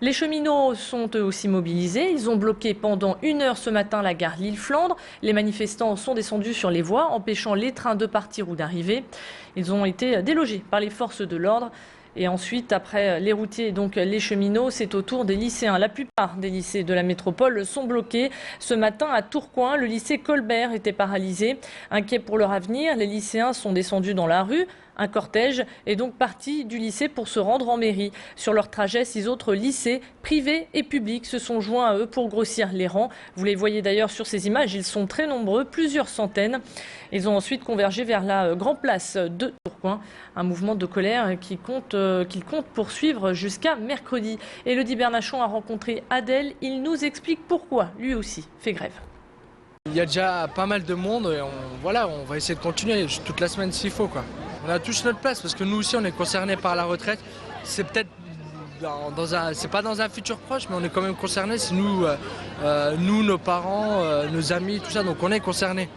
Les cheminots sont eux aussi mobilisés. Ils ont bloqué pendant 1 heure ce matin la gare Lille-Flandre. Les manifestants sont descendus sur les voies, empêchant les trains de partir ou d'arriver. Ils ont été délogés par les forces de l'ordre. Et ensuite, après les routiers et donc les cheminots, c'est au tour des lycéens. La plupart des lycées de la métropole sont bloqués. Ce matin, à Tourcoing, le lycée Colbert était paralysé. Inquiets pour leur avenir, les lycéens sont descendus dans la rue. Un cortège est donc parti du lycée pour se rendre en mairie. Sur leur trajet, 6 autres lycées, privés et publics, se sont joints à eux pour grossir les rangs. Vous les voyez d'ailleurs sur ces images, ils sont très nombreux, plusieurs centaines. Ils ont ensuite convergé vers la Grand Place de Tourcoing, un mouvement de colère qu'ils comptent poursuivre jusqu'à mercredi. Élodie Bernachon a rencontré Adèle, il nous explique pourquoi lui aussi fait grève. Il y a déjà pas mal de monde et on va essayer de continuer toute la semaine s'il faut, quoi. On a tous notre place parce que nous aussi on est concernés par la retraite. C'est peut-être c'est pas dans un futur proche, mais on est quand même concernés. C'est nous, nos parents, nos amis, tout ça, donc on est concernés.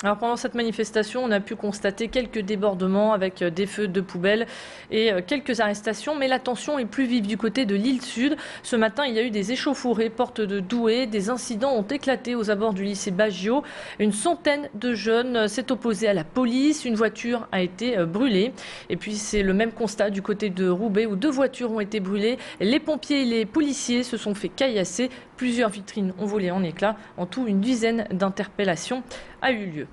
Alors pendant cette manifestation, on a pu constater quelques débordements avec des feux de poubelle et quelques arrestations. Mais la tension est plus vive du côté de l'île Sud. Ce matin, il y a eu des échauffourées porte de Douai. Des incidents ont éclaté aux abords du lycée Baggio. Une centaine de jeunes s'est opposée à la police. Une voiture a été brûlée. Et puis c'est le même constat du côté de Roubaix où 2 voitures ont été brûlées. Les pompiers et les policiers se sont fait caillasser. Plusieurs vitrines ont volé en éclats. En tout, une dizaine d'interpellations a eu lieu.